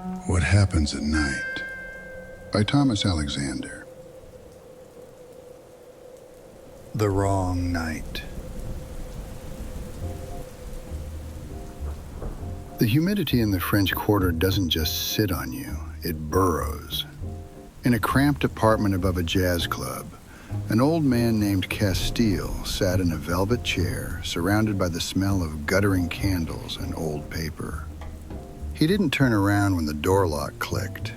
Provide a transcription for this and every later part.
What Happens at Night by Thomas Alexander. The Wrong Night. The humidity in the French Quarter doesn't just sit on you, it burrows. In a cramped apartment above a jazz club, an old man named Castile sat in a velvet chair surrounded by the smell of guttering candles and old paper. He didn't turn around when the door lock clicked.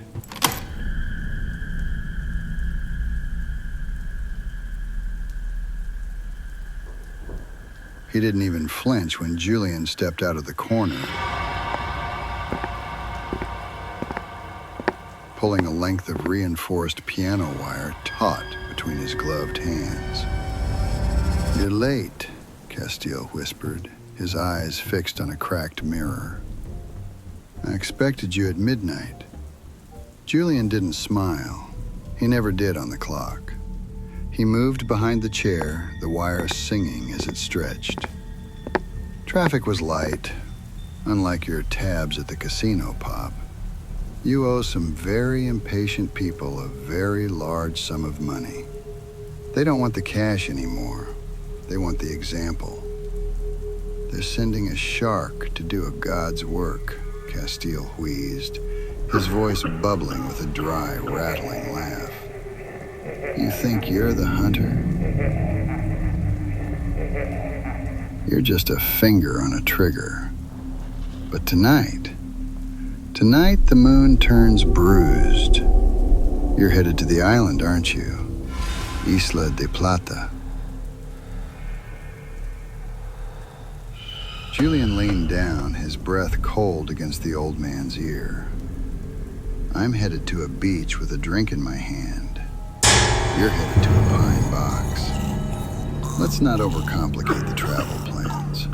He didn't even flinch when Julian stepped out of the corner, pulling a length of reinforced piano wire taut between his gloved hands. "You're late," Castile whispered, his eyes fixed on a cracked mirror. "I expected you at midnight." Julian didn't smile. He never did on the clock. He moved behind the chair, the wire singing as it stretched. Traffic was light, unlike your tabs at the casino, Pop. You owe some very impatient people a very large sum of money. They don't want the cash anymore. They want the example. They're sending a shark to do a god's work, Castile wheezed, his voice bubbling with a dry, rattling laugh. You think you're the hunter? You're just a finger on a trigger. But tonight the moon turns bruised. You're headed to the island, aren't you? Isla de Plata. Julian leaned down, his breath cold against the old man's ear. I'm headed to a beach with a drink in my hand. You're headed to a pine box. Let's not overcomplicate the travel plans.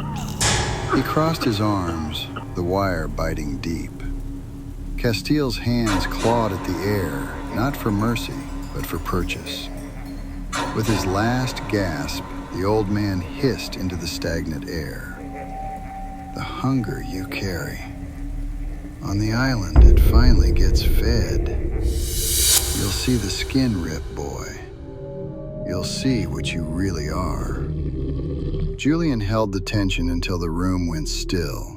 He crossed his arms, the wire biting deep. Castile's hands clawed at the air, not for mercy, but for purchase. With his last gasp, the old man hissed into the stagnant air. The hunger you carry. On the island, it finally gets fed. You'll see the skin rip, boy. You'll see what you really are. Julian held the tension until the room went still.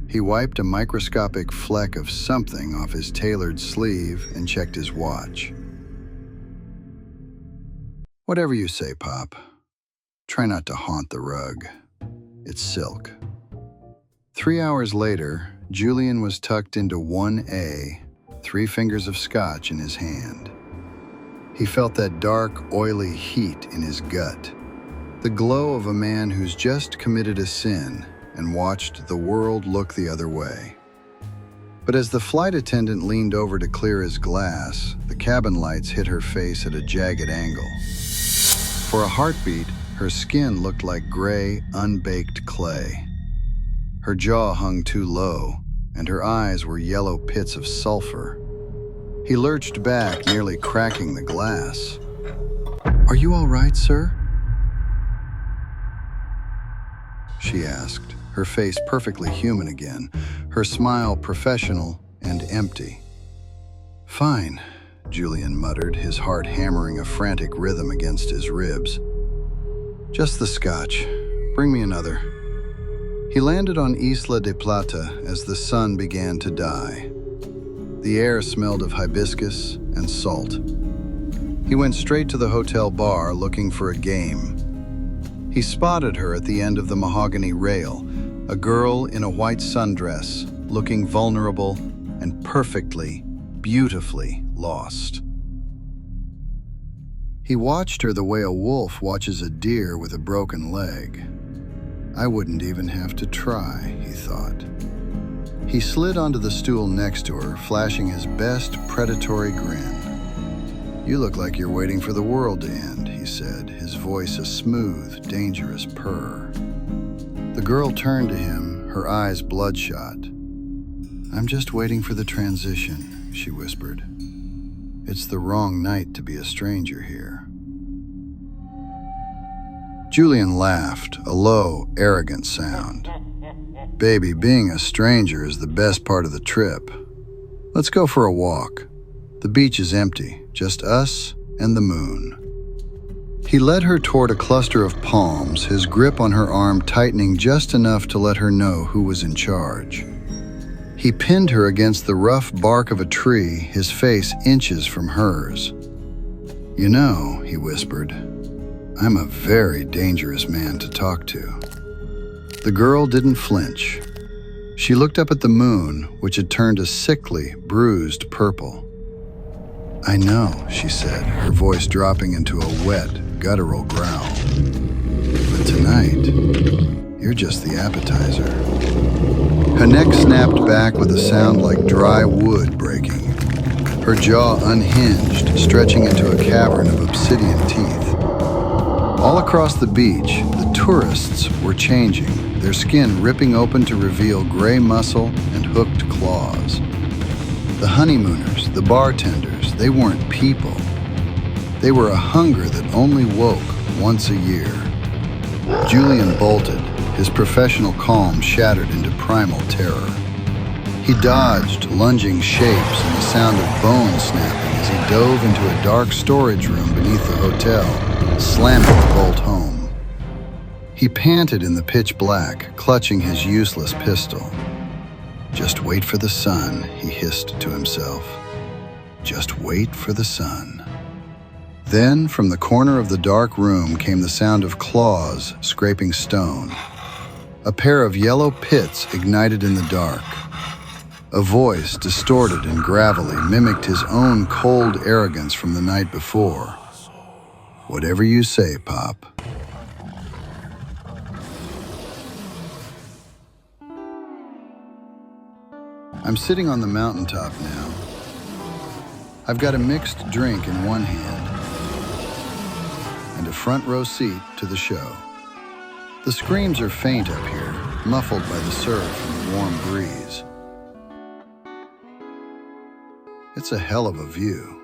He wiped a microscopic fleck of something off his tailored sleeve and checked his watch. Whatever you say, Pop. Try not to haunt the rug. It's silk. 3 hours later, Julian was tucked into 1A, 3 fingers of scotch in his hand. He felt that dark, oily heat in his gut, the glow of a man who's just committed a sin and watched the world look the other way. But as the flight attendant leaned over to clear his glass, the cabin lights hit her face at a jagged angle. For a heartbeat, her skin looked like gray, unbaked clay. Her jaw hung too low, and her eyes were yellow pits of sulfur. He lurched back, nearly cracking the glass. "Are you all right, sir?" she asked, her face perfectly human again, her smile professional and empty. "Fine," Julian muttered, his heart hammering a frantic rhythm against his ribs. "Just the scotch. Bring me another." He landed on Isla de Plata as the sun began to die. The air smelled of hibiscus and salt. He went straight to the hotel bar looking for a game. He spotted her at the end of the mahogany rail, a girl in a white sundress, looking vulnerable and perfectly, beautifully lost. He watched her the way a wolf watches a deer with a broken leg. I wouldn't even have to try, he thought. He slid onto the stool next to her, flashing his best predatory grin. "You look like you're waiting for the world to end," he said, his voice a smooth, dangerous purr. The girl turned to him, her eyes bloodshot. "I'm just waiting for the transition," she whispered. "It's the wrong night to be a stranger here." Julian laughed, a low, arrogant sound. "Baby, being a stranger is the best part of the trip. Let's go for a walk. The beach is empty, just us and the moon. He led her toward a cluster of palms, his grip on her arm tightening just enough to let her know who was in charge. He pinned her against the rough bark of a tree, his face inches from hers. "You know," he whispered, "I'm a very dangerous man to talk to." The girl didn't flinch. She looked up at the moon, which had turned a sickly, bruised purple. "I know," she said, her voice dropping into a wet, guttural growl. "But tonight, you're just the appetizer." Her neck snapped back with a sound like dry wood breaking. Her jaw unhinged, stretching into a cavern of obsidian teeth. All across the beach, the tourists were changing, their skin ripping open to reveal gray muscle and hooked claws. The honeymooners, the bartenders, they weren't people. They were a hunger that only woke once a year. Julian bolted, his professional calm shattered into primal terror. He dodged lunging shapes and the sound of bones snapping as he dove into a dark storage room beneath the hotel, slamming the bolt home. He panted in the pitch black, clutching his useless pistol. "Just wait for the sun," he hissed to himself. "Just wait for the sun." Then, from the corner of the dark room came the sound of claws scraping stone. A pair of yellow pits ignited in the dark. A voice, distorted and gravelly, mimicked his own cold arrogance from the night before. "Whatever you say, Pop." I'm sitting on the mountaintop now. I've got a mixed drink in one hand and a front row seat to the show. The screams are faint up here, muffled by the surf and the warm breeze. It's a hell of a view.